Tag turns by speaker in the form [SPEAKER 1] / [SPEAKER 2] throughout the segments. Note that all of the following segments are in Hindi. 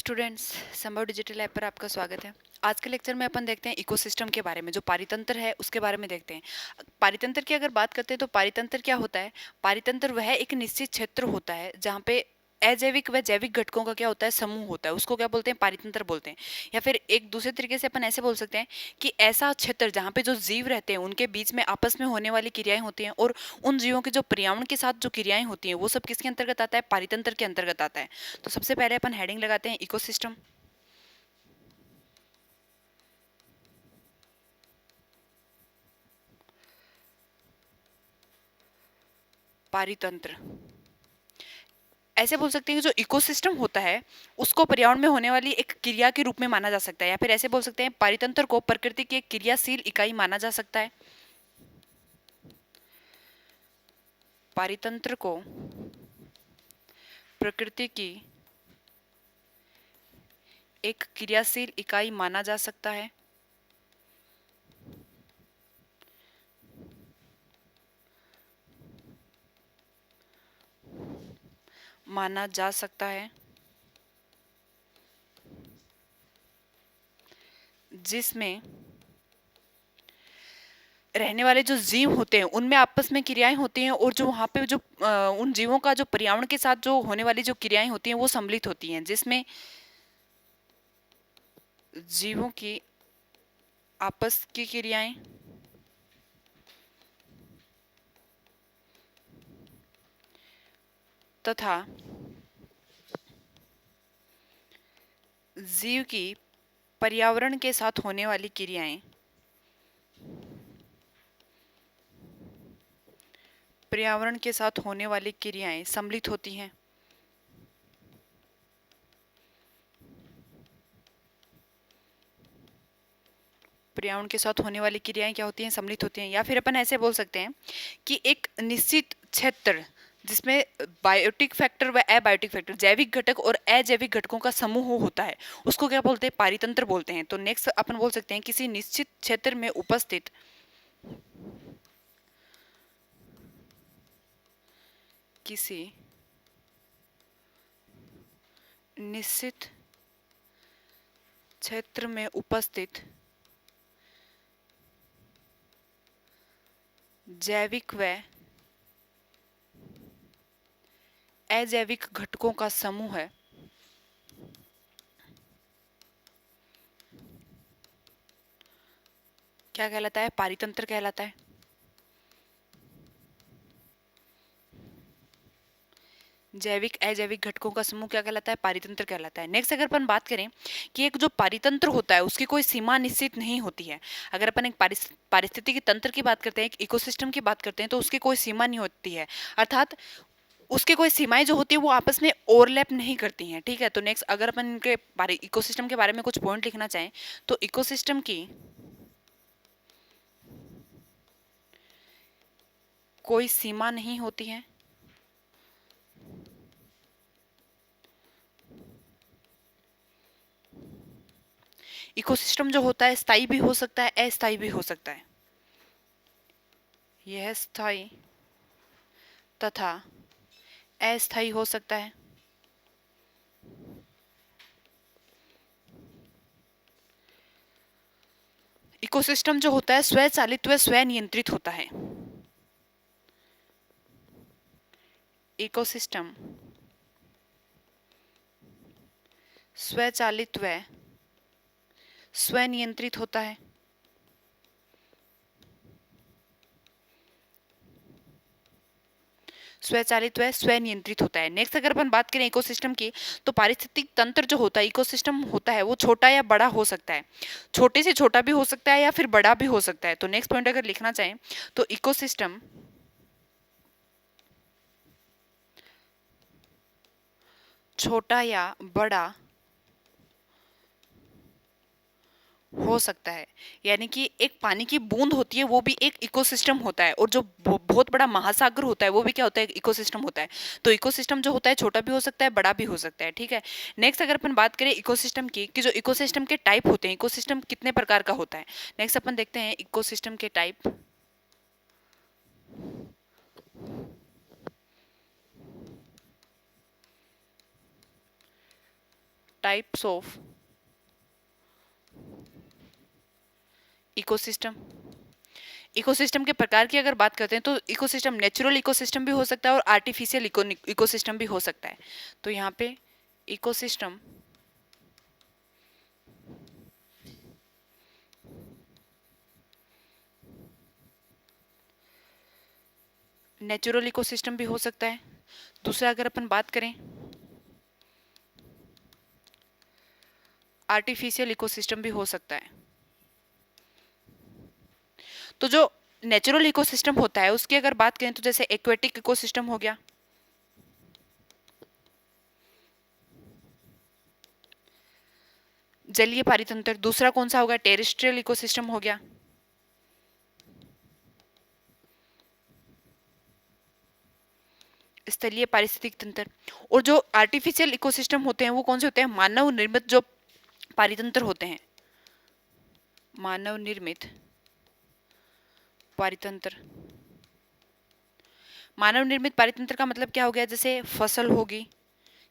[SPEAKER 1] स्टूडेंट्स, संभव डिजिटल ऐप पर आपका स्वागत है। आज के लेक्चर में अपन देखते हैं इकोसिस्टम के बारे में। जो पारितंत्र है उसके बारे में देखते हैं। पारितंत्र की अगर बात करते हैं तो पारितंत्र क्या होता है? पारितंत्र वह एक निश्चित क्षेत्र होता है जहाँ पे अजैविक व जैविक घटकों का क्या होता है, समूह होता है। उसको क्या बोलते हैं? पारितंत्र बोलते हैं। या फिर एक दूसरे तरीके से अपन ऐसे बोल सकते हैं कि ऐसा क्षेत्र जहाँ पे जो जीव रहते हैं उनके बीच में आपस में होने वाली क्रियाएं होती हैं, और उन जीवों की जो पर्यावरण के साथ जो क्रियाएं होती हैं वो सब किसके अंतर्गत आता है? पारितंत्र के अंतर्गत आता है। तो सबसे पहले अपन हेडिंग लगाते हैं इकोसिस्टम। पारितंत्र ऐसे बोल सकते हैं कि जो इकोसिस्टम होता है उसको पर्यावरण में होने वाली एक क्रिया के रूप में माना जा सकता है, या फिर ऐसे बोल सकते हैं पारितंत्र को प्रकृति की एक क्रियाशील इकाई माना जा सकता है। पारितंत्र को प्रकृति की एक क्रियाशील इकाई माना जा सकता है। माना जा सकता है जिसमें रहने वाले जो जीव होते हैं उनमें आपस में क्रियाएं होती हैं, और जो वहाँ पे जो उन जीवों का जो पर्यावरण के साथ जो होने वाली जो क्रियाएं होती हैं वो सम्मिलित होती हैं, जिसमें जीवों की आपस की क्रियाएं तथा जीव की पर्यावरण के साथ होने वाली क्रियाएं पर्यावरण के साथ होने वाली क्रियाएं सम्मिलित होती हैं। पर्यावरण के साथ होने वाली क्रियाएं क्या होती हैं? सम्मिलित होती हैं। या फिर अपन ऐसे बोल सकते हैं कि एक निश्चित क्षेत्र जिसमें बायोटिक फैक्टर व अबायोटिक फैक्टर, जैविक घटक और अजैविक घटकों का समूह होता है, उसको क्या बोलते हैं? पारितंत्र बोलते हैं। तो नेक्स्ट अपन बोल सकते हैं किसी निश्चित क्षेत्र में उपस्थित किसी निश्चित क्षेत्र में उपस्थित जैविक व अजैविक घटकों का समूह है क्या कहलाता है? पारितंत्र कहलाता है। जैविक अजैविक घटकों का समूह क्या कहलाता है? पारितंत्र कहलाता है। नेक्स्ट अगर अपन बात करें कि एक जो पारितंत्र होता है उसकी कोई सीमा निश्चित नहीं होती है। अगर अपन एक पारिस्थितिकी तंत्र की बात करते हैं, एक इकोसिस्टम की बात करते हैं, तो उसकी कोई सीमा नहीं होती है, अर्थात उसके कोई सीमाएं जो होती है वो आपस में ओवरलैप नहीं करती हैं। ठीक है, तो नेक्स्ट अगर अपन इनके बारे इकोसिस्टम के बारे में कुछ पॉइंट लिखना चाहें तो इकोसिस्टम की कोई सीमा नहीं होती है। इकोसिस्टम जो होता है स्थायी भी हो सकता है, अस्थायी भी हो सकता है। यह स्थायी तथा अस्थायी हो सकता है। इकोसिस्टम जो होता है स्वचालित व स्वनियंत्रित होता है। इकोसिस्टम स्वचालित व स्वनियंत्रित होता है। स्वचालित व स्वनियंत्रित होता है। नेक्स्ट अगर अपन बात करें इकोसिस्टम की, तो पारिस्थितिक तंत्र जो होता है, इकोसिस्टम होता है, वो छोटा या बड़ा हो सकता है। छोटे से छोटा भी हो सकता है या फिर बड़ा भी हो सकता है। तो नेक्स्ट पॉइंट अगर लिखना चाहें तो इकोसिस्टम छोटा या बड़ा हो सकता है। यानी कि एक पानी की बूंद होती है वो भी एक इकोसिस्टम होता है, और जो बहुत बड़ा महासागर होता है वो भी क्या होता है? इकोसिस्टम होता है। तो इकोसिस्टम जो होता है छोटा भी हो सकता है, बड़ा भी हो सकता है। ठीक है, नेक्स्ट अगर अपन बात करें इकोसिस्टम की कि जो इकोसिस्टम के टाइप होते हैं, इकोसिस्टम कितने प्रकार का होता है, नेक्स्ट अपन देखते हैं इकोसिस्टम के type. Types of ecosystem. Ecosystem के प्रकार की अगर बात करते हैं तो इकोसिस्टम नेचुरल इकोसिस्टम भी हो सकता है और आर्टिफिशियल इकोसिस्टम भी हो सकता है। तो यहाँ पे इकोसिस्टम नेचुरल इकोसिस्टम भी हो सकता है। दूसरा अगर अपन बात करें आर्टिफिशियल इकोसिस्टम भी हो सकता है। तो जो नेचुरल इकोसिस्टम होता है उसकी अगर बात करें तो जैसे एक्वेटिक इकोसिस्टम हो गया, जलीय पारितंत्र। दूसरा कौन सा होगा, टेरेस्ट्रियल इकोसिस्टम हो गया। स्थलीय पारिस्थितिक तंत्र। और जो आर्टिफिशियल इकोसिस्टम होते हैं वो कौन से होते हैं, मानव निर्मित जो पारितंत्र होते हैं, मानव निर्मित पारितंत्र। मानव निर्मित पारितंत्र का मतलब क्या हो गया, जैसे फसल होगी,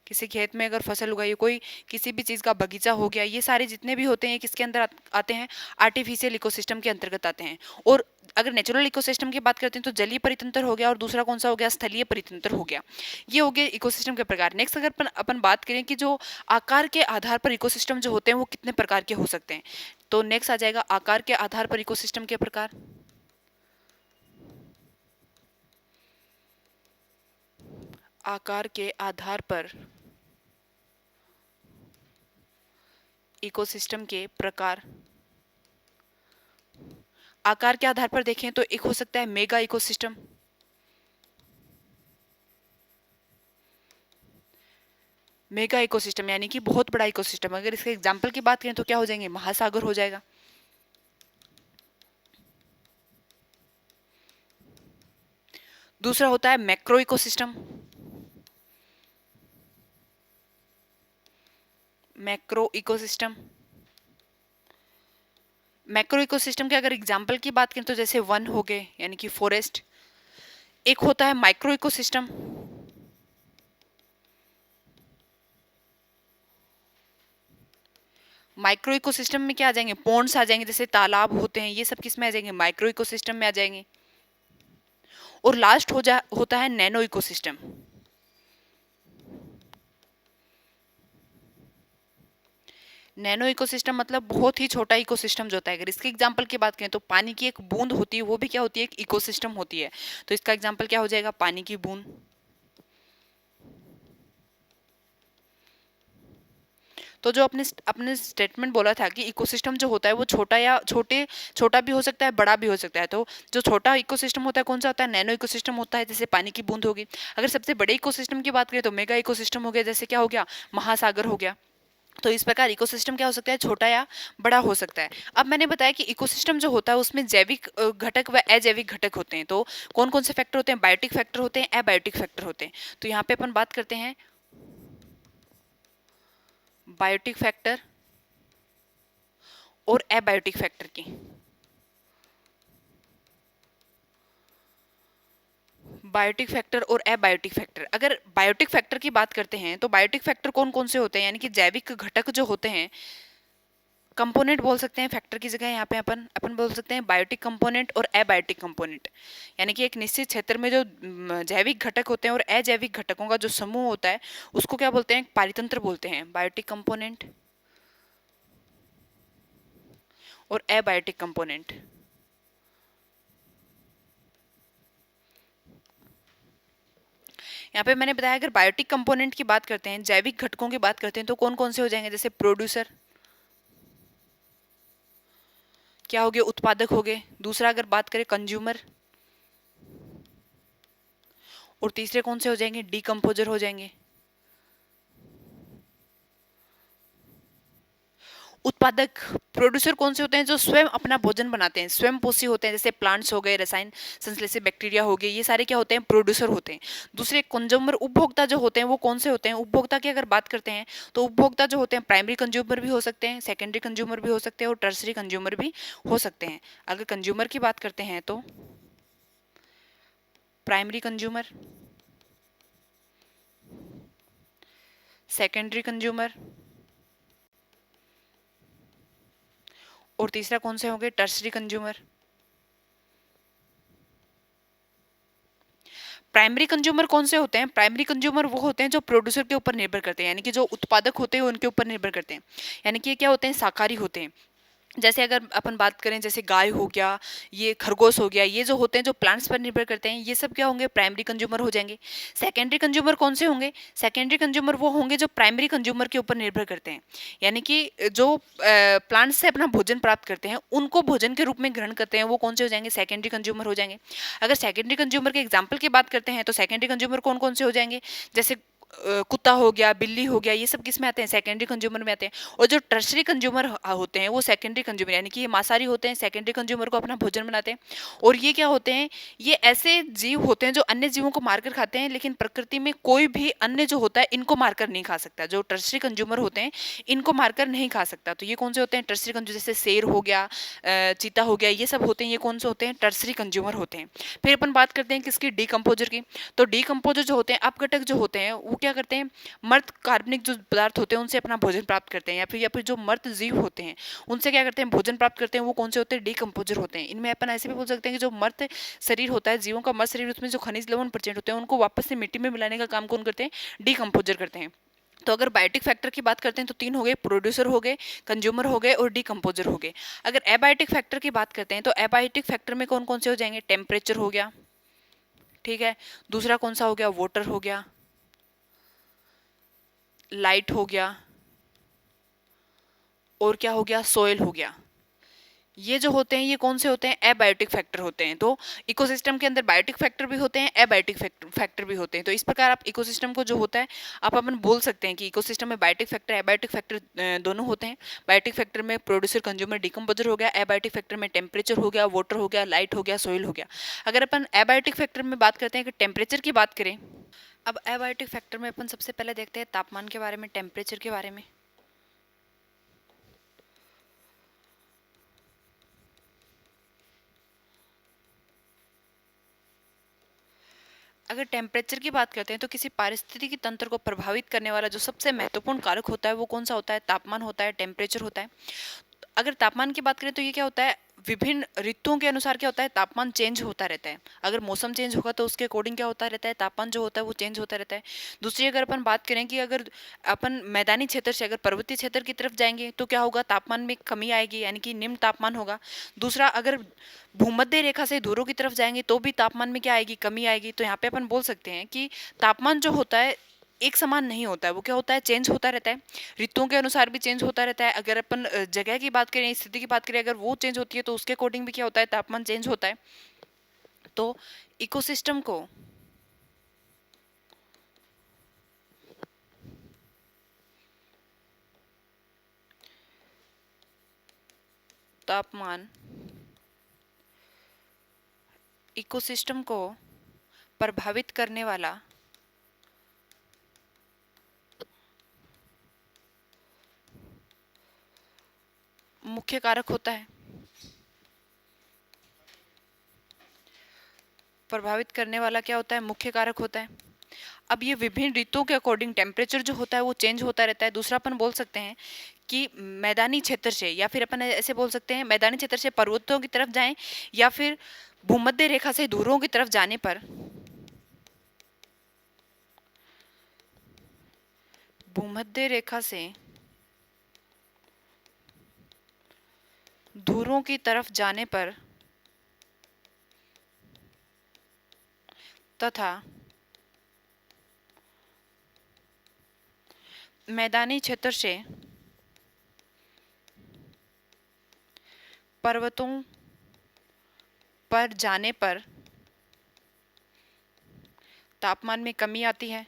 [SPEAKER 1] किसी खेत में अगर फसल उगाई, कोई किसी भी चीज़ का बगीचा हो गया, ये सारे जितने भी होते हैं किसके अंदर आते हैं, आर्टिफिशियल इकोसिस्टम के अंतर्गत आते हैं। और अगर नेचुरल इकोसिस्टम की बात करते हैं तो जलीय परितंत्र हो गया और दूसरा कौन सा हो गया, स्थलीय परितंत्र हो गया। ये हो गए इकोसिस्टम के प्रकार। नेक्स्ट अगर अपन बात करें कि जो आकार के आधार पर इकोसिस्टम जो होते हैं वो कितने प्रकार के हो सकते हैं, तो नेक्स्ट आ जाएगा आकार के आधार पर इकोसिस्टम के प्रकार। आकार के आधार पर इकोसिस्टम के प्रकार। आकार के आधार पर देखें तो एक हो सकता है मेगा इकोसिस्टम। मेगा इकोसिस्टम यानी कि बहुत बड़ा इकोसिस्टम। अगर इसके एग्जांपल की बात करें तो क्या हो जाएंगे, महासागर हो जाएगा। दूसरा होता है macro ecosystem. Macro ecosystem. Macro ecosystem के अगर एग्जांपल की बात करें तो जैसे वन हो गए यानी कि फॉरेस्ट। एक होता है माइक्रो इकोसिस्टम। माइक्रो इकोसिस्टम में क्या आ जाएंगे, पॉन्ड्स आ जाएंगे, जैसे तालाब होते हैं, ये सब किस में आ जाएंगे, माइक्रो इकोसिस्टम में आ जाएंगे। और लास्ट होता है नैनो इकोसिस्टम। नैनो इकोसिस्टम मतलब बहुत ही छोटा इकोसिस्टम जो होता है। अगर इसके एग्जांपल की बात करें तो पानी की एक बूंद होती है, वो भी क्या होती है, एक इकोसिस्टम होती है। तो इसका एग्जांपल क्या हो जाएगा, पानी की बूंद। तो जो अपने स्टेटमेंट बोला था कि इकोसिस्टम जो होता है वो छोटा भी हो सकता है, बड़ा भी हो सकता है। तो जो छोटा इकोसिस्टम होता है कौन सा होता है, नैनो इकोसिस्टम होता है, जैसे पानी की बूंद होगी। अगर सबसे बड़े इकोसिस्टम की बात करें तो मेगा इकोसिस्टम हो गया, जैसे क्या हो गया, महासागर हो गया। तो इस प्रकार इकोसिस्टम क्या हो सकता है, छोटा या बड़ा हो सकता है। अब मैंने बताया कि इकोसिस्टम जो होता है उसमें जैविक घटक व अजैविक घटक होते हैं। तो कौन कौन से फैक्टर होते हैं, बायोटिक फैक्टर होते हैं, एबायोटिक फैक्टर होते हैं। तो यहाँ पे अपन बात करते हैं बायोटिक फैक्टर और एबायोटिक फैक्टर की। बायोटिक फैक्टर और एबायोटिक फैक्टर। अगर बायोटिक फैक्टर की बात करते हैं तो बायोटिक फैक्टर कौन कौन से होते हैं, यानी कि जैविक घटक जो होते हैं, कंपोनेंट बोल सकते हैं फैक्टर की जगह। यहाँ पे अपन बोल सकते हैं बायोटिक कंपोनेंट और एबायोटिक कंपोनेंट। यानी कि एक निश्चित क्षेत्र में जो जैविक घटक होते हैं और अजैविक घटकों का जो समूह होता है उसको क्या बोलते हैं, पारितंत्र बोलते हैं। बायोटिक कंपोनेंट और एबायोटिक कंपोनेंट। यहाँ पे मैंने बताया अगर बायोटिक कंपोनेंट की बात करते हैं, जैविक घटकों की बात करते हैं, तो कौन कौन से हो जाएंगे, जैसे प्रोड्यूसर, क्या हो गए, उत्पादक हो गए। दूसरा अगर बात करें कंज्यूमर, और तीसरे कौन से हो जाएंगे, डीकम्पोजर हो जाएंगे। उत्पादक प्रोड्यूसर कौन से होते हैं, जो स्वयं अपना भोजन बनाते हैं, स्वयं पोषी होते हैं, जैसे प्लांट्स हो गए, रसायन संश्लेषित बैक्टीरिया हो गए, ये सारे क्या होते हैं, प्रोड्यूसर होते हैं। दूसरे कंज्यूमर उपभोक्ता जो होते हैं वो कौन से होते हैं, उपभोक्ता की अगर बात करते हैं तो उपभोक्ता जो होते हैं प्राइमरी कंज्यूमर भी हो सकते हैं, सेकेंडरी कंज्यूमर भी हो सकते हैं और टर्सरी कंज्यूमर भी हो सकते हैं। अगर कंज्यूमर की बात करते हैं तो प्राइमरी कंज्यूमर, सेकेंडरी कंज्यूमर और तीसरा कौन से होंगे, टर्सरी कंज्यूमर। प्राइमरी कंज्यूमर कौन से होते हैं, प्राइमरी कंज्यूमर वो होते हैं जो प्रोड्यूसर के ऊपर निर्भर करते हैं, यानी कि जो उत्पादक होते हैं उनके ऊपर निर्भर करते हैं, यानी कि ये क्या होते हैं, शाकाहारी होते हैं। जैसे अगर अपन बात करें, जैसे गाय हो गया, ये खरगोश हो गया, ये जो होते हैं जो प्लांट्स पर निर्भर करते हैं, ये सब क्या होंगे, प्राइमरी कंज्यूमर हो जाएंगे। सेकेंडरी कंज्यूमर कौन से होंगे, सेकेंडरी कंज्यूमर वो होंगे जो प्राइमरी कंज्यूमर के ऊपर निर्भर करते हैं, यानी कि जो प्लांट्स से अपना भोजन प्राप्त करते हैं उनको भोजन के रूप में ग्रहण करते हैं, वो कौन से हो जाएंगे, सेकेंडरी कंज्यूमर हो जाएंगे। अगर सेकेंडरी कंज्यूमर के एग्जाम्पल की बात करते हैं तो सेकेंडरी कंज्यूमर कौन कौन से हो जाएंगे, जैसे कुत्ता हो गया, बिल्ली हो गया, ये सब किस में आते हैं, सेकेंडरी कंज्यूमर में आते हैं। और जो टर्सरी कंज्यूमर होते हैं वो सेकेंडरी कंज्यूमर, यानी कि ये मांसाहारी होते हैं, सेकेंडरी कंज्यूमर को अपना भोजन बनाते हैं। और ये क्या होते हैं, ये ऐसे जीव होते हैं जो अन्य जीवों को मारकर खाते हैं, लेकिन प्रकृति में कोई भी अन्य जो होता है इनको मारकर नहीं खा सकता। जो टर्सरी कंज्यूमर होते हैं इनको मारकर नहीं खा सकता। तो ये कौन से होते हैं, टर्सरी कंज्यूमर, जैसे शेर हो गया, चीता हो गया, ये सब होते हैं, ये कौन से होते हैं, टर्सरी कंज्यूमर होते हैं। फिर अपन बात करते हैं किसकी, डीकम्पोजर की। तो डीकम्पोजर जो होते हैं, अपघटक जो होते हैं, वो क्या करते हैं, मर्द कार्बनिक जो पदार्थ होते हैं उनसे अपना भोजन प्राप्त करते हैं, या फिर जो मर्द जीव होते हैं उनसे क्या करते हैं, भोजन प्राप्त करते हैं, वो कौन से होते हैं, डीकम्पोजर होते हैं। इनमें अपन ऐसे भी बोल सकते हैं कि जो मर्द शरीर होता है, जीवों का मर्द शरीर, उसमें जो खनिज लवण प्रेजेंट होते हैं उनको वापस से मिट्टी में मिलाने का काम कौन करते हैं, डीकम्पोजर करते हैं। तो अगर बायोटिक फैक्टर की बात करते हैं तो तीन हो गए, प्रोड्यूसर हो गए, कंज्यूमर हो गए और डीकम्पोजर हो गए। अगर एबायोटिक फैक्टर की बात करते हैं तो एबायोटिक फैक्टर में कौन कौन से हो जाएंगे, टेम्परेचर हो गया, ठीक है, दूसरा कौन सा हो गया, वाटर हो गया, लाइट हो गया, और क्या हो गया, सोयल हो गया। ये जो होते हैं ये कौन से होते हैं, एबायोटिक फैक्टर होते हैं। तो इकोसिस्टम के अंदर बायोटिक फैक्टर भी होते हैं, एबायोटिक फैक्टर भी होते हैं। तो इस प्रकार आप इकोसिस्टम को जो होता है आप अपन बोल सकते हैं कि इकोसिस्टम में बायोटिक फैक्टर, एबायोटिक फैक्टर दोनों होते हैं। बायोटिक फैक्टर में प्रोड्यूसर, कंज्यूमर, डिकम्पोजर हो गया, एबायोटिक फैक्टर में टेम्परेचर हो गया, वाटर हो गया, लाइट हो गया, सोइल हो गया। अगर अपन एबायोटिक फैक्टर में बात करते हैं कि टेम्परेचर की बात करें, अब एबायोटिक फैक्टर में अपन सबसे पहले देखते हैं तापमान के बारे में, टेम्परेचर के बारे में। अगर टेम्परेचर की बात करते हैं तो किसी पारिस्थितिकी तंत्र को प्रभावित करने वाला जो सबसे महत्वपूर्ण कारक होता है वो कौन सा होता है, तापमान होता है, टेम्परेचर होता है। अगर तापमान की बात करें तो ये क्या होता है, विभिन्न ऋतुओं के अनुसार क्या होता है, तापमान चेंज होता रहता है। अगर मौसम चेंज होगा तो उसके अकॉर्डिंग क्या होता रहता है, तापमान जो होता है वो चेंज होता रहता है। दूसरी अगर अपन बात करें कि अगर अपन मैदानी क्षेत्र से अगर पर्वतीय क्षेत्र की तरफ जाएंगे तो क्या होगा, तापमान में कमी आएगी, यानी कि निम्न तापमान होगा। दूसरा, अगर भूमध्य रेखा से ध्रुवों की तरफ जाएंगे तो भी तापमान में क्या आएगी, कमी आएगी। तो यहाँ पे अपन बोल सकते हैं कि तापमान जो होता है एक समान नहीं होता है, वो क्या होता है, चेंज होता रहता है, ऋतुओं के अनुसार भी चेंज होता रहता है। अगर अपन जगह की बात करें, स्थिति की बात करें, अगर वो चेंज होती है तो उसके अकॉर्डिंग भी क्या होता है, तापमान चेंज होता है। तो इकोसिस्टम को तापमान इकोसिस्टम को प्रभावित करने वाला मुख्य कारक होता है, प्रभावित करने वाला क्या होता है, मुख्य कारक होता है। अब ये विभिन्न ऋतुओं के अकॉर्डिंग टेम्परेचर जो होता है वो चेंज होता रहता है। दूसरा अपन बोल सकते हैं कि मैदानी क्षेत्र से, या फिर अपन ऐसे बोल सकते हैं मैदानी क्षेत्र से पर्वतों की तरफ जाएं, या फिर भूमध्य रेखा से ध्रुवों की तरफ जाने पर, भूमध्य रेखा से ध्रुवों की तरफ जाने पर तथा मैदानी क्षेत्र से पर्वतों पर जाने पर तापमान में कमी आती है।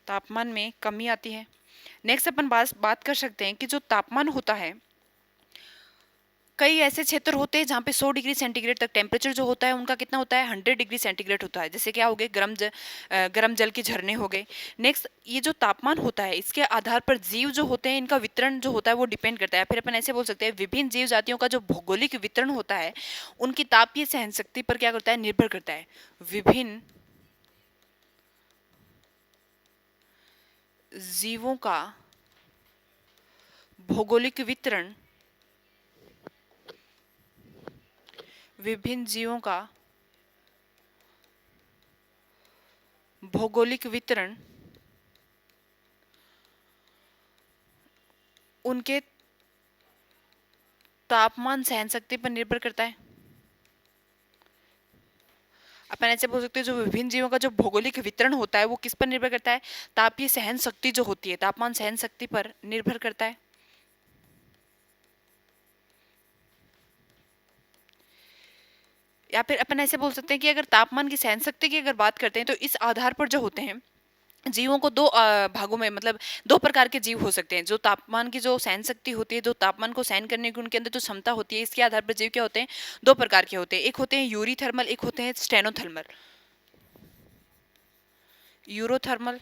[SPEAKER 1] तापमान में कमी आती है। नेक्स्ट अपन बात कर सकते हैं कि जो तापमान होता है, कई ऐसे क्षेत्र होते हैं जहाँ पे 100 डिग्री सेंटीग्रेड तक टेम्परेचर जो होता है उनका कितना होता है, 100 डिग्री सेंटीग्रेड होता है। जैसे क्या हो गए, गर्म जल के झरने हो गए। नेक्स्ट, ये जो तापमान होता है इसके आधार पर जीव जो होते हैं इनका वितरण जो होता है वो डिपेंड करता है। फिर अपन ऐसे बोल सकते हैं विभिन्न जीव जातियों का जो भौगोलिक वितरण होता है उनकी तापीय सहन शक्ति पर क्या करता है, निर्भर करता है। विभिन्न जीवों का भौगोलिक वितरण विभिन्न जीवों का भौगोलिक वितरण उनके तापमान सहन शक्ति पर निर्भर करता है। अपन ऐसे बोल सकते हैं जो विभिन्न जीवों का जो भौगोलिक वितरण होता है वो किस पर निर्भर करता है, तापीय सहन शक्ति जो होती है तापमान सहन शक्ति पर निर्भर करता है। या फिर अपन ऐसे बोल सकते हैं कि अगर तापमान की सहन शक्ति की अगर बात करते हैं तो इस आधार पर जो होते हैं जीवों को दो भागों में मतलब दो प्रकार के जीव हो सकते हैं। जो तापमान की जो सहन शक्ति होती है, जो तापमान को सहन करने की उनके अंदर जो क्षमता होती है, इसके आधार पर जीव क्या होते हैं, दो प्रकार के होते हैं। एक होते हैं यूरीथर्मल, एक होते हैं स्टेनोथर्मल। यूरोथर्मल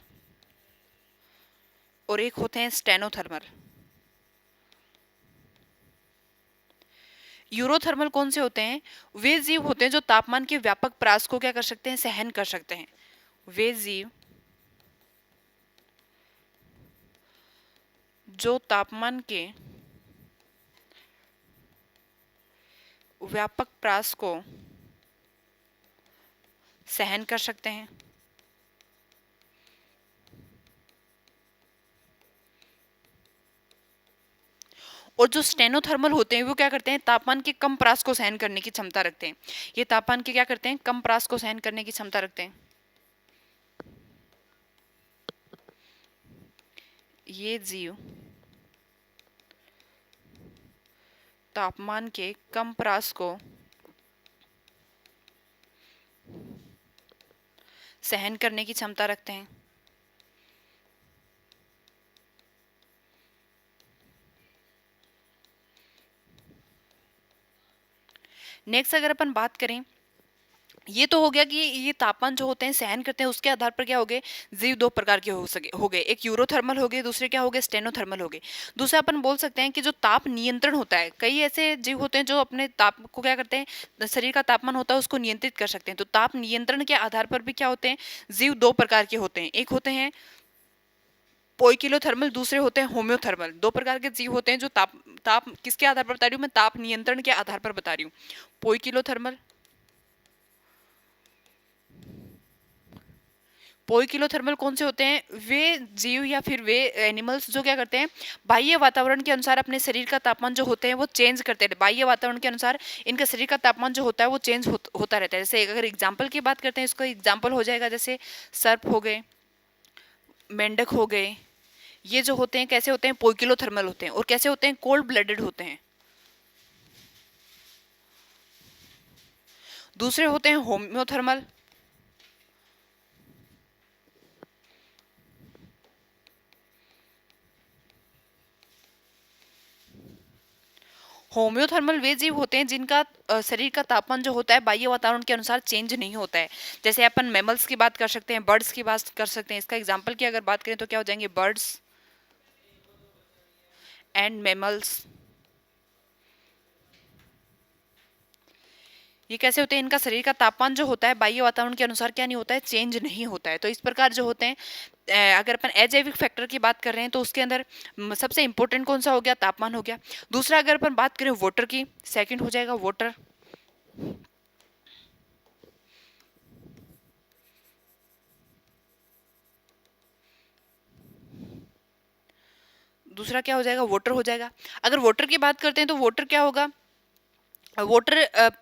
[SPEAKER 1] और एक होते हैं स्टेनोथर्मल। यूरोथर्मल कौन से होते हैं, वे जीव होते हैं जो तापमान के व्यापक परास को क्या कर सकते हैं, सहन कर सकते हैं। वे जीव जो तापमान के व्यापक परास को सहन कर सकते हैं। और जो स्टेनोथर्मल होते हैं वो क्या करते हैं, तापमान के कम परास को सहन करने की क्षमता रखते हैं। ये तापमान के क्या करते हैं, कम परास को सहन करने की क्षमता रखते हैं। ये जीव तापमान के कम परास को सहन करने की क्षमता रखते हैं। नेक्स्ट अगर अपन बात करें, ये तो हो गया कि ये तापमान जो होते हैं सहन करते हैं, उसके आधार पर क्या हो गए, जीव दो प्रकार के हो गए, एक यूरोथर्मल हो गए, दूसरे क्या हो गए, स्टेनोथर्मल हो गए। दूसरा अपन बोल सकते हैं कि जो ताप नियंत्रण होता है, कई ऐसे जीव होते हैं जो अपने ताप को क्या करते हैं, शरीर का तापमान होता है उसको नियंत्रित कर सकते हैं। तो ताप नियंत्रण के आधार पर भी क्या होते हैं, जीव दो प्रकार के होते हैं। एक होते हैं पोइकिलोथर्मल, दूसरे होते हैं होम्योथर्मल। दो प्रकार के जीव होते हैं जो ताप ताप किसके आधार पर बता रही हूँ मैं, ताप नियंत्रण के आधार पर बता रही हूँ। पोइकिलोथर्मल, पोइकिलोथर्मल कौन से होते हैं, वे जीव या फिर वे एनिमल्स जो क्या करते हैं, बाह्य वातावरण के अनुसार अपने शरीर का तापमान जो होते हैं वो चेंज करते हैं। बाह्य वातावरण के अनुसार इनका शरीर का तापमान जो होता है वो चेंज होता रहता है। जैसे अगर एग्जाम्पल की बात करते हैं, इसका एग्जाम्पल हो जाएगा जैसे सर्प हो गए, मेंढक हो गए। ये जो होते हैं कैसे होते हैं, पोइकिलोथर्मल होते हैं। और कैसे होते हैं, कोल्ड ब्लडेड होते हैं। दूसरे होते हैं होम्योथर्मल। होम्योथर्मल वे जीव होते हैं जिनका शरीर का तापमान जो होता है बाह्य वातावरण के अनुसार चेंज नहीं होता है। जैसे अपन मैमल्स की बात कर सकते हैं, बर्ड्स की बात कर सकते हैं। इसका एग्जांपल की अगर बात करें तो क्या हो जाएंगे, बर्ड्स एंड मैमल्स। ये कैसे होते हैं, इनका शरीर का तापमान जो होता है बाह्य वातावरण के अनुसार क्या नहीं होता है, चेंज नहीं होता है। तो इस प्रकार जो होते हैं, अगर अपन अजैविक फैक्टर की बात कर रहे हैं तो उसके अंदर सबसे इंपॉर्टेंट कौन सा हो गया, तापमान हो गया। दूसरा अगर अपन बात करें वाटर की, सेकंड हो जाएगा वाटर। दूसरा क्या हो जाएगा, वाटर हो जाएगा। अगर वाटर की बात करते हैं तो वाटर क्या होगा, वाटर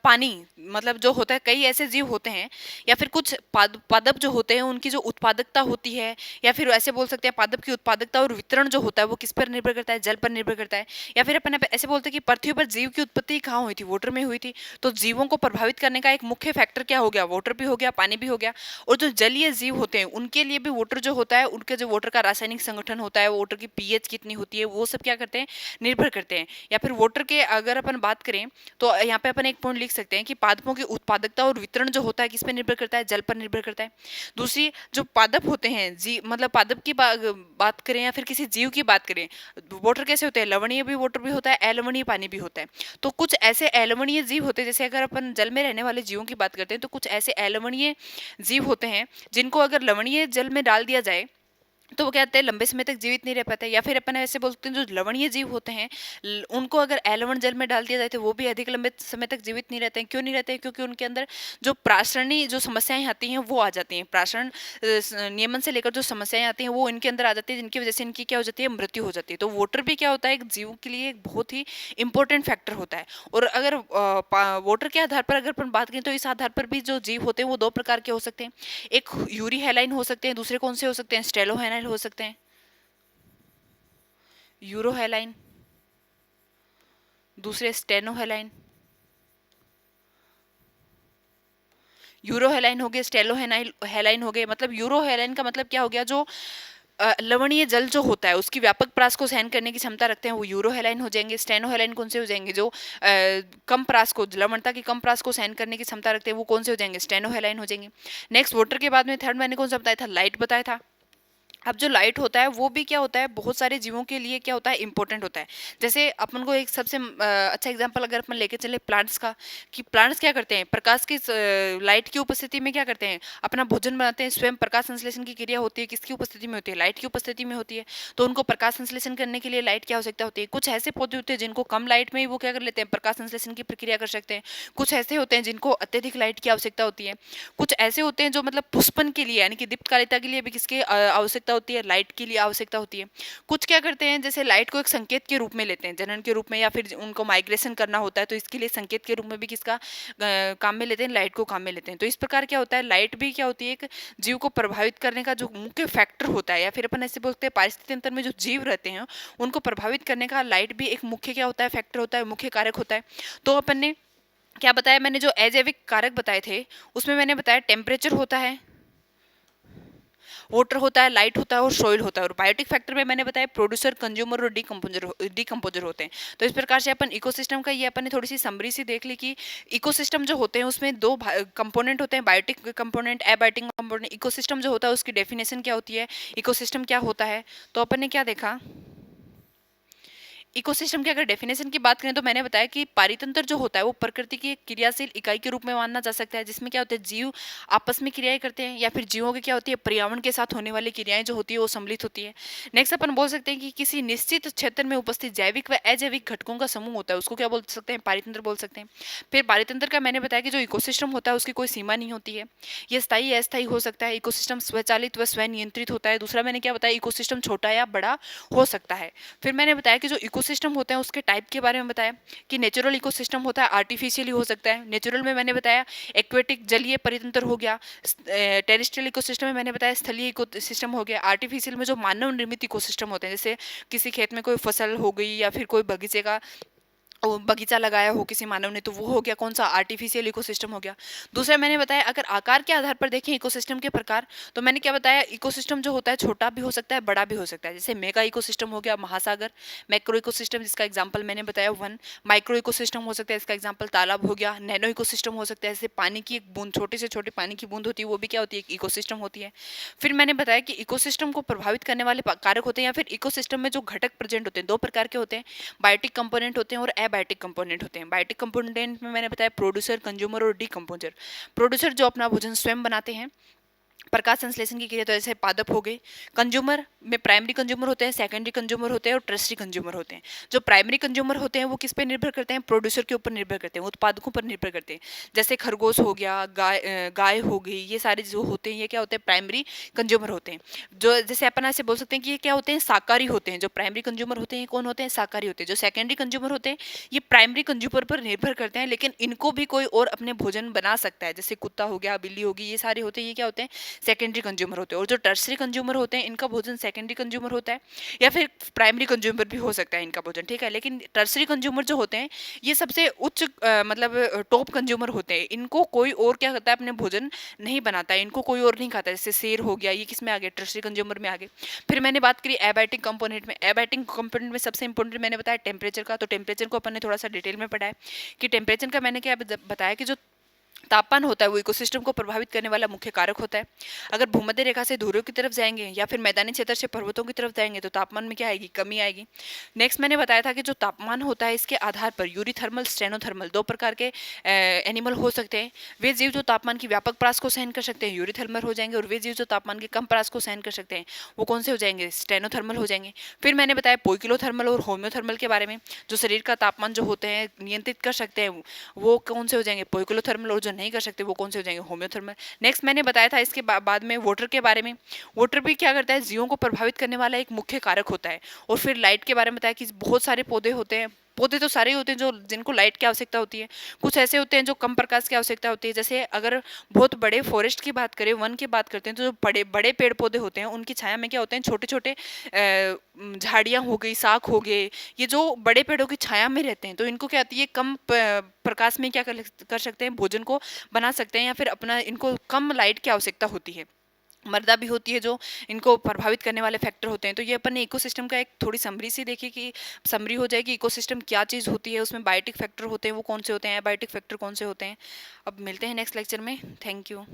[SPEAKER 1] पानी मतलब जो होता है, कई ऐसे जीव होते हैं या फिर कुछ पादप जो होते हैं उनकी जो उत्पादकता होती है, या फिर ऐसे बोल सकते हैं पादप की उत्पादकता और वितरण जो होता है वो किस पर निर्भर करता है, जल पर निर्भर करता है। या फिर अपन ऐसे बोलते हैं कि पृथ्वी पर जीव की उत्पत्ति कहाँ हुई थी, वाटर में हुई थी। तो जीवों को प्रभावित करने का एक मुख्य फैक्टर क्या हो गया, वाटर भी हो गया, पानी भी हो गया। और जो जलीय जीव होते हैं उनके लिए भी वाटर जो होता है, उनके जो वाटर का रासायनिक संगठन होता है, वाटर की पीएच कितनी होती है, वो सब क्या करते हैं, निर्भर करते हैं। या फिर वाटर के अगर अपन बात करें तो यहाँ पे अपन एक पॉइंट लिख सकते हैं कि पादपों की उत्पादकता और वितरण जो होता है किस पर निर्भर करता है, जल पर निर्भर करता है। दूसरी जो पादप होते हैं जी मतलब पादप की बात करें या फिर किसी जीव की बात करें, वाटर कैसे होते हैं, लवणीय भी वाटर भी होता है, अलवणीय पानी भी होता है। तो कुछ ऐसे अलवणीय जीव होते हैं, जैसे अगर अपन जल में रहने वाले जीवों की बात करते हैं तो कुछ ऐसे अलवणीय जीव होते हैं जिनको अगर लवणीय जल में डाल दिया जाए तो वो क्या कहते हैं लंबे समय तक जीवित नहीं रह पाते। या फिर अपन ऐसे बोलते हैं जो लवणीय जीव होते हैं उनको अगर अलवण जल में डाल दिया जाए तो वो भी अधिक लंबे समय तक जीवित नहीं रहते हैं। क्यों नहीं रहते हैं? क्योंकि उनके अंदर जो प्राशरणी जो समस्याएं आती हैं वो आ जाती हैं। प्राशरण नियमन से लेकर जो समस्याएं आती हैं वो इनके अंदर आ जाती है, जिनकी वजह से इनकी क्या हो जाती है, मृत्यु हो जाती है। तो वोटर भी क्या होता है, एक जीव के लिए एक बहुत ही इंपॉर्टेंट फैक्टर होता है। और अगर वोटर के आधार पर अगर अपन बात करें तो इस आधार पर भी जो जीव होते हैं वो दो प्रकार के हो सकते हैं। एक यूरी हेलाइन हो सकते हैं, दूसरे कौन से हो सकते हैं, स्टेलो हेलाइन हो सकते हैं। यूरो हेलाइन, दूसरे स्टेनो हेलाइन। यूरो हेलाइन हो गए, स्टेलो हेलाइन हो गए। मतलब यूरो हेलाइन का मतलब क्या हो गया, जो लवणीय जल जो होता है उसकी व्यापक प्रास को सहन करने की क्षमता रखते हैं, वो यूरो हेलाइन हो जाएंगे। स्टेनो हेलाइन कौन से हो जाएंगे, जो कम प्रास को, लवणता की कम प्रास को सहन करने की क्षमता रखते हैं, वो कौन से हो जाएंगे, स्टेनो हेलाइन हो जाएंगे। नेक्स्ट वाटर के बाद में थर्ड मैंने कौन सा बताया था, लाइट बताया था। अब जो लाइट होता है वो भी क्या होता है, बहुत सारे जीवों के लिए क्या होता है, इंपॉर्टेंट होता है। जैसे अपन को एक सबसे अच्छा एग्जांपल अगर अपन लेके चले प्लांट्स का, कि प्लांट्स क्या करते हैं, प्रकाश की लाइट की उपस्थिति में क्या करते हैं, अपना भोजन बनाते हैं। स्वयं प्रकाश संश्लेषण की क्रिया होती है किसकी उपस्थिति में होती है, लाइट की उपस्थिति में होती है। तो उनको प्रकाश संश्लेषण करने के लिए लाइट की आवश्यकता होती है। कुछ ऐसे पौधे होते हैं जिनको कम लाइट में ही वो क्या कर लेते हैं, प्रकाश संश्लेषण की प्रक्रिया कर सकते हैं। कुछ ऐसे होते हैं जिनको अत्यधिक लाइट की आवश्यकता होती है। कुछ ऐसे होते हैं जो मतलब पुष्पन के लिए यानी कि दीप्तकालिता के लिए भी किसकी आवश्यकता होती है, लाइट की लिए आवश्यकता होती है। कुछ क्या करते हैं, जैसे लाइट को एक संकेत के रूप में लेते हैं, जनन के रूप में, या फिर उनको माइग्रेशन करना होता है तो इसके लिए संकेत के रूप में भी किसका काम में लेते हैं, लाइट को काम में लेते हैं। तो इस प्रकार क्या होता है, लाइट भी क्या होती है, एक जीव को प्रभावित करने का जो मुख्य फैक्टर होता है, या फिर अपन ऐसे बोलते हैं पारिस्थितिक तंत्र में जो जीव रहते हैं उनको प्रभावित करने का लाइट भी एक मुख्य क्या होता है, फैक्टर होता है, मुख्य कारक होता है। तो अपन ने क्या बताया, मैंने जो अजैविक कारक बताए थे उसमें मैंने बताया टेम्परेचर होता है, वाटर होता है, लाइट होता है और सॉइल होता है। और बायोटिक फैक्टर में मैंने बताया प्रोड्यूसर, कंज्यूमर और डीकम्पोजर होते हैं। तो इस प्रकार से अपन इकोसिस्टम का ये अपन ने थोड़ी सी समरी सी देख ली कि इकोसिस्टम जो होते हैं उसमें दो कंपोनेंट होते हैं, biotic component, abiotic component. Ecosystem जो होता है उसकी डेफिनेशन क्या होती है, इकोसिस्टम क्या होता है, तो अपन ने क्या देखा, इकोसिस्टम की अगर डेफिनेशन की बात करें तो मैंने बताया कि पारितंत्र जो होता है वो प्रकृति की एक क्रियाशील इकाई के रूप में माना जा सकता है, जिसमें क्या होता है, जीव आपस में क्रियाएं करते हैं, या फिर जीवों की क्या होती है, पर्यावरण के साथ होने वाली क्रियाएं जो होती है वो सम्मिलित होती है। नेक्स्ट अपन बोल सकते हैं कि किसी निश्चित क्षेत्र में उपस्थित जैविक व अजैविक घटकों का समूह होता है, उसको क्या बोल सकते हैं, पारितंत्र बोल सकते हैं। फिर पारितंत्र का मैंने बताया कि जो इकोसिस्टम होता है उसकी कोई सीमा नहीं होती है, ये स्थायी अस्थायी हो सकता है। इकोसिस्टम स्वचालित व स्वयं नियंत्रित होता है। दूसरा मैंने क्या बताया, इकोसिस्टम छोटा या बड़ा हो सकता है। फिर मैंने बताया कि जो इकोसिस्टम होते हैं उसके टाइप के बारे में बताया कि नेचुरल इकोसिस्टम होता है, आर्टिफिशियली हो सकता है। नेचुरल में मैंने बताया एक्वेटिक जलीय परितंत्र हो गया, टेरेस्ट्रियल इकोसिस्टम में मैंने बताया स्थलीय इकोसिस्टम हो गया। आर्टिफिशियल में जो मानव निर्मित इकोसिस्टम होते हैं, जैसे किसी खेत में कोई फसल हो गई या फिर कोई बगीचे का बगीचा लगाया हो किसी मानव ने, तो वो हो गया कौन सा, आर्टिफिशियल इकोसिस्टम हो गया। दूसरा मैंने बताया अगर आकार के आधार पर देखें इकोसिस्टम के प्रकार, तो मैंने क्या बताया, इकोसिस्टम जो होता है छोटा भी हो सकता है, बड़ा भी हो सकता है। जैसे मेगा इकोसिस्टम हो गया महासागर, मैक्रो इकोसिस्टम जिसका एग्जाम्पल मैंने बताया वन, माइक्रो इकोसिस्टम हो सकता है, इसका एग्जाम्पल तालाब हो गया। नैनो इकोसिस्टम हो सकता है, जैसे पानी की एक बूंद, छोटे से छोटे पानी की बूंद होती है, वो भी क्या होती है, एक इकोसिस्टम होती है। फिर मैंने बताया कि इकोसिस्टम को प्रभावित करने वाले कारक होते हैं, या फिर इकोसिस्टम में जो घटक प्रेजेंट होते हैं, दो प्रकार के होते हैं, बायोटिक कंपोनेंट होते हैं और एबायोटिक कंपोनेंट होते हैं। बायोटिक कंपोनेंट में मैंने बताया प्रोड्यूसर, कंज्यूमर और डीकम्पोजर। प्रोड्यूसर जो अपना भोजन स्वयं बनाते हैं, प्रकाश संश्लेषण की क्रिया, तो जैसे पादप हो गए। कंज्यूमर में प्राइमरी कंज्यूमर होते हैं, सेकेंडरी कंज्यूमर होते हैं और टर्सरी कंज्यूमर होते हैं। जो प्राइमरी कंज्यूमर होते हैं वो किस पे निर्भर करते हैं, प्रोड्यूसर के ऊपर निर्भर करते हैं, उत्पादकों पर निर्भर करते हैं। जैसे खरगोश हो गया, गाय हो गई, ये सारे जो होते हैं ये क्या होते हैं, प्राइमरी कंज्यूमर होते हैं। जो जैसे अपन ऐसे बोल सकते हैं कि ये क्या होते हैं, शाकाहारी होते हैं। जो प्राइमरी कंज्यूमर होते हैं कौन होते हैं, शाकाहारी होते हैं। जो सेकेंडरी कंज्यूमर होते हैं ये प्राइमरी कंज्यूमर पर निर्भर करते हैं, लेकिन इनको भी कोई और अपने भोजन बना सकता है, जैसे कुत्ता हो गया, बिल्ली होगी, ये सारे होते हैं, ये क्या होते हैं, सेकेंडरी कंज्यूमर होते हैं। और जो टर्सरी कंज्यूमर होते हैं इनका भोजन सेकेंडरी कंज्यूमर होता है, या फिर प्राइमरी कंज्यूमर भी हो सकता है इनका भोजन, ठीक है। लेकिन टर्सरी कंज्यूमर जो होते हैं ये सबसे उच्च मतलब टॉप कंज्यूमर होते हैं। इनको कोई और क्या करता है, अपने भोजन नहीं बनाता है, इनको कोई और नहीं खाता है। जैसे शेर हो गया, ये किस में आ गया, टर्सरी कंज्यूमर में आ गए। फिर मैंने बात करी एबायोटिक कंपोनेंट में। एबायोटिक कंपोनेंट में सबसे इंपॉर्टेंट मैंने बताया टेम्परेचर का। तो टेम्परेचर को अपन ने थोड़ा सा डिटेल में पढ़ा है कि टेम्परेचर का मैंने क्या बताया कि जो तापमान होता है वो इकोसिस्टम को प्रभावित करने वाला मुख्य कारक होता है। अगर भूमध्य रेखा से ध्रुवों की तरफ जाएंगे या फिर मैदानी क्षेत्र से पर्वतों की तरफ जाएंगे तो तापमान में क्या आएगी, कमी आएगी। नेक्स्ट मैंने बताया था कि जो तापमान होता है इसके आधार पर यूरीथर्मल, स्टेनोथर्मल दो प्रकार के एनिमल हो सकते हैं। वे जीव जो तापमान की व्यापक परास को सहन कर सकते हैं यूरीथर्मल हो जाएंगे, और वे जीव जो तापमान की कम परास को सहन कर सकते हैं वो कौन से हो जाएंगे, स्टेनोथर्मल हो जाएंगे। फिर मैंने बताया पोइकिलोथर्मल और होम्योथर्मल के बारे में, जो शरीर का तापमान जो होते हैं नियंत्रित कर सकते हैं वो कौन से हो जाएंगे, पोइकिलोथर्मल, और जो नहीं कर सकते वो कौन से हो जाएंगे, होम्योथर्मल। नेक्स्ट मैंने बताया था इसके बाद में वाटर के बारे में। वाटर भी क्या करता है, जीवों को प्रभावित करने वाला एक मुख्य कारक होता है। और फिर लाइट के बारे में बताया कि बहुत सारे पौधे होते हैं, पौधे तो सारे होते हैं जो जिनको लाइट की आवश्यकता होती है। कुछ ऐसे होते हैं जो कम प्रकाश की आवश्यकता होती है। जैसे अगर बहुत बड़े फॉरेस्ट की बात करें, वन की बात करते हैं, तो जो बड़े बड़े पेड़ पौधे होते हैं उनकी छाया में क्या होते हैं, छोटे छोटे झाड़ियाँ हो गई, शाख हो गए, ये जो बड़े पेड़ों की छाया में रहते हैं तो इनको क्या आती है, कम प्रकाश में क्या कर सकते हैं, भोजन को बना सकते हैं, या फिर अपना इनको कम लाइट की आवश्यकता होती है। मर्दा भी होती है जो इनको प्रभावित करने वाले फैक्टर होते हैं। तो ये अपन ने इकोसिस्टम का एक थोड़ी समरी सी देखी कि समरी हो जाएगी इकोसिस्टम क्या चीज़ होती है, उसमें बायोटिक फैक्टर होते हैं वो कौन से होते हैं, एबायोटिक फैक्टर कौन से होते हैं। अब मिलते हैं नेक्स्ट लेक्चर में। Thank you.